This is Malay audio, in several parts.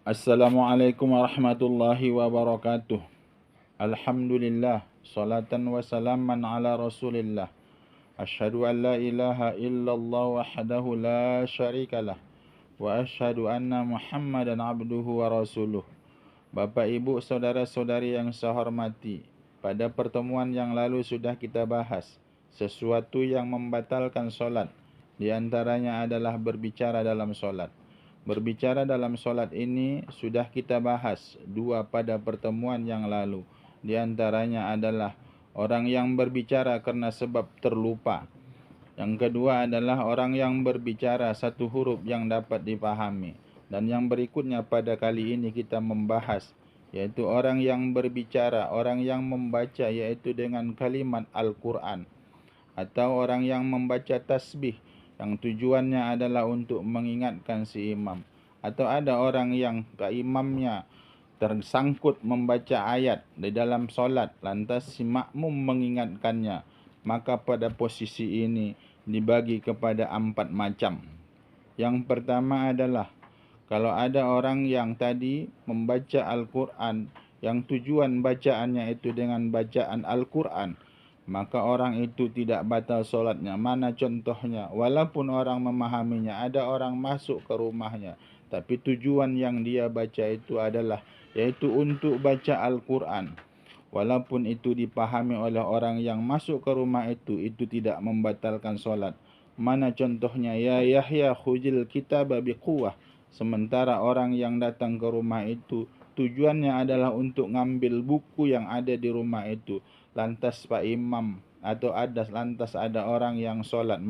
Assalamualaikum warahmatullahi wabarakatuh. Alhamdulillah, salatan wa salaman ala rasulillah. Ashhadu an la ilaha illallah wahdahu la syarikalah. Wa ashhadu anna muhammadan abduhu wa rasuluh. Bapak, ibu, saudara-saudari yang saya hormati, pada pertemuan yang lalu sudah kita bahas sesuatu yang membatalkan solat. Di antaranya adalah berbicara dalam solat. Berbicara dalam solat ini sudah kita bahas dua pada pertemuan yang lalu. Di antaranya adalah orang yang berbicara karena sebab terlupa. Yang kedua adalah orang yang berbicara satu huruf yang dapat dipahami. Dan yang berikutnya pada kali ini kita membahas, yaitu orang yang berbicara, orang yang membaca, yaitu dengan kalimat Al-Quran. Atau orang yang membaca tasbih, yang tujuannya adalah untuk mengingatkan si imam. Atau ada orang yang imamnya tersangkut membaca ayat di dalam solat, lantas si makmum mengingatkannya. Maka pada posisi ini dibagi kepada 4 macam. Yang pertama adalah kalau ada orang yang tadi membaca Al-Quran, yang tujuan bacaannya itu dengan bacaan Al-Quran, maka orang itu tidak batal solatnya. Mana contohnya? Walaupun orang memahaminya, ada orang masuk ke rumahnya, tapi tujuan yang dia baca itu adalah yaitu untuk baca Al-Quran. Walaupun itu dipahami oleh orang yang masuk ke rumah itu tidak membatalkan solat. Mana contohnya? Ya Yahya khudil kitaba biquwah. Sementara orang yang datang ke rumah itu tujuannya adalah untuk ngambil buku yang ada di rumah itu. Lantas Pak Imam atau lantas ada orang yang solat,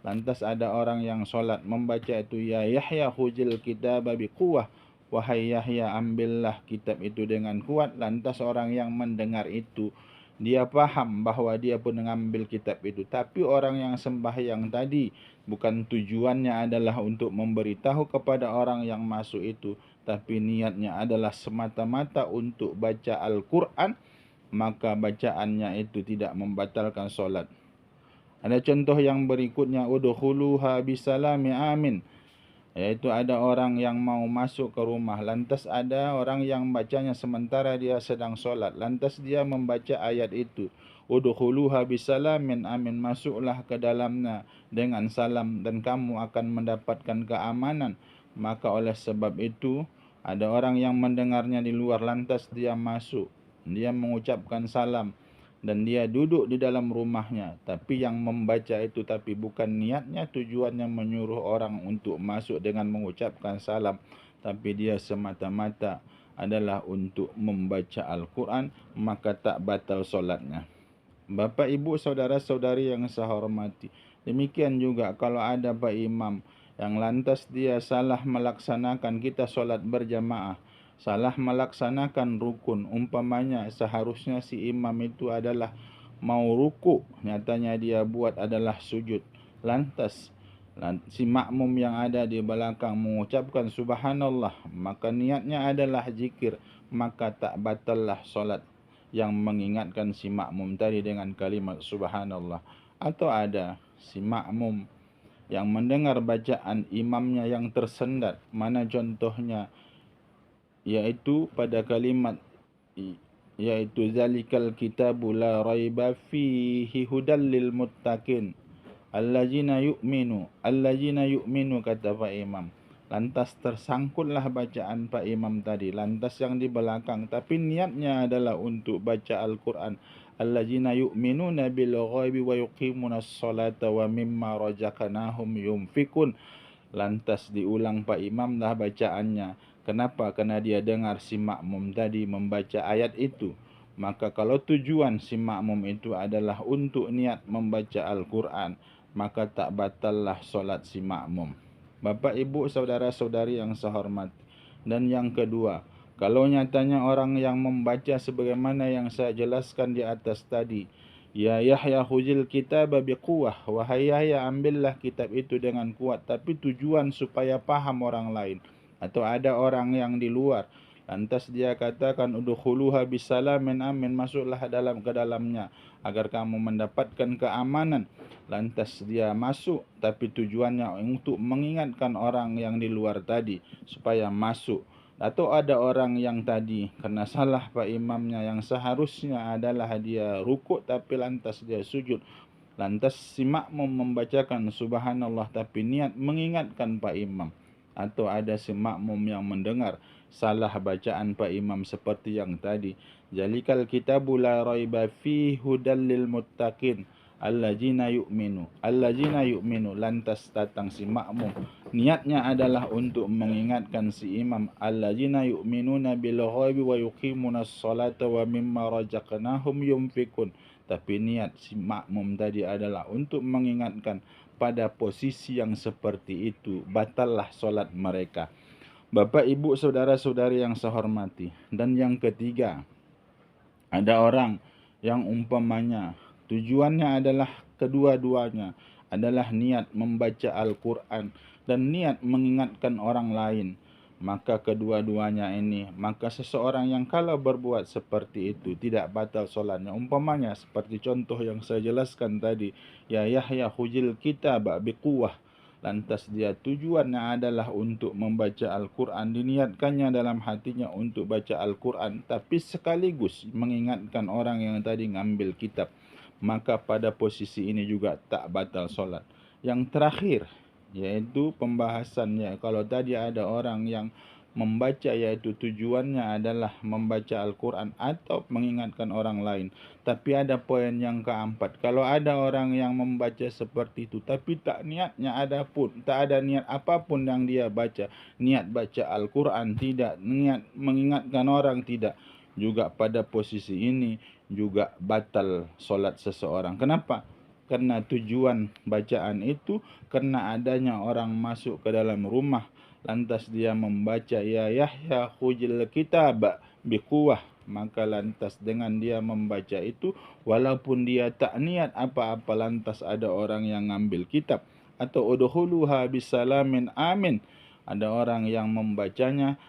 lantas ada orang yang solat membaca itu, ya Yahya khudil kitaba biquwah. Wahai Yahya, ambillah kitab itu dengan kuat. Lantas orang yang mendengar itu, dia paham bahawa dia pun mengambil kitab itu. Tapi orang yang sembahyang tadi, bukan tujuannya adalah untuk memberitahu kepada orang yang masuk itu, tapi niatnya adalah semata-mata untuk baca Al-Quran, maka bacaannya itu tidak membatalkan solat. Ada contoh yang berikutnya, udkhuluha bisalami amin. Yaitu ada orang yang mau masuk ke rumah, lantas ada orang yang bacanya sementara dia sedang solat, lantas dia membaca ayat itu, udkhuluha bisalamin amin, masuklah ke dalamnya dengan salam dan kamu akan mendapatkan keamanan. Maka oleh sebab itu ada orang yang mendengarnya di luar, lantas dia masuk, dia mengucapkan salam dan dia duduk di dalam rumahnya, tapi yang membaca itu tapi bukan niatnya, tujuannya menyuruh orang untuk masuk dengan mengucapkan salam, tapi dia semata-mata adalah untuk membaca Al-Quran, maka tak batal solatnya. Bapak, ibu, saudara-saudari yang saya hormati, demikian juga kalau ada Pak Imam yang lantas dia salah melaksanakan, kita solat berjamaah, salah melaksanakan rukun. Umpamanya seharusnya si imam itu adalah mau ruku, nyatanya dia buat adalah sujud. Lantas si makmum yang ada di belakang mengucapkan subhanallah, maka niatnya adalah zikir, maka tak batallah solat yang mengingatkan si makmum tadi dengan kalimat subhanallah. Atau ada si makmum yang mendengar bacaan imamnya yang tersendat. Mana contohnya? Yaitu pada kalimat, yaitu zalikal kitabu la raiba fihi hudal lil muttaqin allazina yu'minu, kata Pak Imam. Lantas tersangkutlah bacaan Pak Imam tadi, lantas yang di belakang tapi niatnya adalah untuk baca Al-Quran, allazina yu'minuna bil ghaibi wa yuqimunas salata wa mimma razaqnahum yunfikun. Lantas diulang Pak Imam dah bacaannya. Kenapa? Karena dia dengar si makmum tadi membaca ayat itu. Maka kalau tujuan si makmum itu adalah untuk niat membaca Al-Quran, maka tak batallah solat si makmum. Bapak, ibu, saudara-saudari yang saya hormati. Dan yang kedua, kalau nyatanya orang yang membaca sebagaimana yang saya jelaskan di atas tadi, ya Yahya khuzil kitaba biquwah, wahai Yahya, ambillah kitab itu dengan kuat, tapi tujuan supaya paham orang lain. Atau ada orang yang di luar, lantas dia katakan udkhuluha bisalamin amin, masuklah ke dalamnya agar kamu mendapatkan keamanan. Lantas dia masuk, tapi tujuannya untuk mengingatkan orang yang di luar tadi supaya masuk. Atau ada orang yang tadi kena salah pak imamnya, yang seharusnya adalah dia rukuk tapi lantas dia sujud. Lantas si makmum membacakan subhanallah tapi niat mengingatkan pak imam. Atau ada si makmum yang mendengar salah bacaan pak imam seperti yang tadi. Zalikal kitabu la raiba fi hudal lil muttaqin allazina yu'minu. Lantas datang si makmum, niatnya adalah untuk mengingatkan si imam, allazina yu'minuna bil ghaibi wa yuqimunas salata wa mimma razaqnahum yunfikun. Tapi niat si makmum tadi adalah untuk mengingatkan. Pada posisi yang seperti itu batallah solat mereka. Bapak, ibu, saudara-saudari yang saya hormati. Dan yang ketiga, ada orang yang umpamanya tujuannya adalah kedua-duanya adalah niat membaca Al-Quran dan niat mengingatkan orang lain. Maka kedua-duanya ini, maka seseorang yang kalau berbuat seperti itu tidak batal solatnya. Umpamanya seperti contoh yang saya jelaskan tadi, ya Yahya khujil kitab biquwah. Lantas dia tujuannya adalah untuk membaca Al-Quran, diniatkannya dalam hatinya untuk baca Al-Quran, tapi sekaligus mengingatkan orang yang tadi ngambil kitab. Maka pada posisi ini juga tak batal solat. Yang terakhir, yaitu pembahasannya, kalau tadi ada orang yang membaca yaitu tujuannya adalah membaca Al-Quran atau mengingatkan orang lain. Tapi ada poin yang keempat, kalau ada orang yang membaca seperti itu tapi tak niatnya tak ada niat apapun yang dia baca, niat baca Al-Quran tidak, niat mengingatkan orang tidak, juga pada posisi ini juga batal solat seseorang. Kenapa? Karena tujuan bacaan itu karena adanya orang masuk ke dalam rumah, lantas dia membaca ya Yahya khujil kitab biquwah. Maka lantas dengan dia membaca itu, walaupun dia tak niat apa-apa, lantas ada orang yang ngambil kitab. Atau udkhuluha bisalamin amin, ada orang yang membacanya,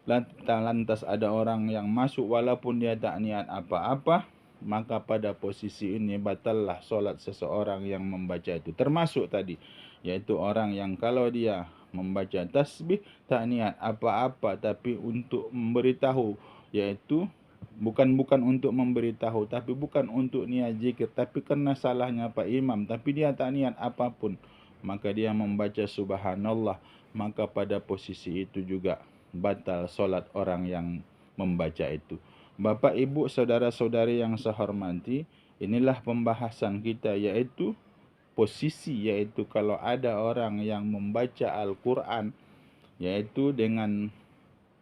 lantas ada orang yang masuk walaupun dia tak niat apa-apa. Maka pada posisi ini batallah solat seseorang yang membaca itu. Termasuk tadi, yaitu orang yang kalau dia membaca tasbih tak niat apa-apa tapi untuk memberitahu, yaitu bukan untuk memberitahu, tapi bukan untuk niat zikir, tapi karena salahnya pak imam, tapi dia tak niat apapun, maka dia membaca subhanallah. Maka pada posisi itu juga batal solat orang yang membaca itu. Bapak, ibu, saudara-saudari yang saya hormati, inilah pembahasan kita, yaitu posisi, yaitu kalau ada orang yang membaca Al-Quran, yaitu dengan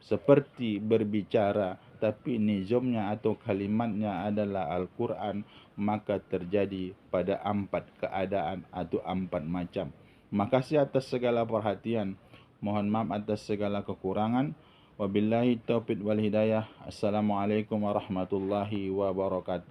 seperti berbicara, tapi nizamnya atau kalimatnya adalah Al-Quran, maka terjadi pada 4 keadaan atau 4 macam. Makasih atas segala perhatian. Mohon maaf atas segala kekurangan. Wabillahi taufiq wal hidayah. Assalamualaikum warahmatullahi wabarakatuh.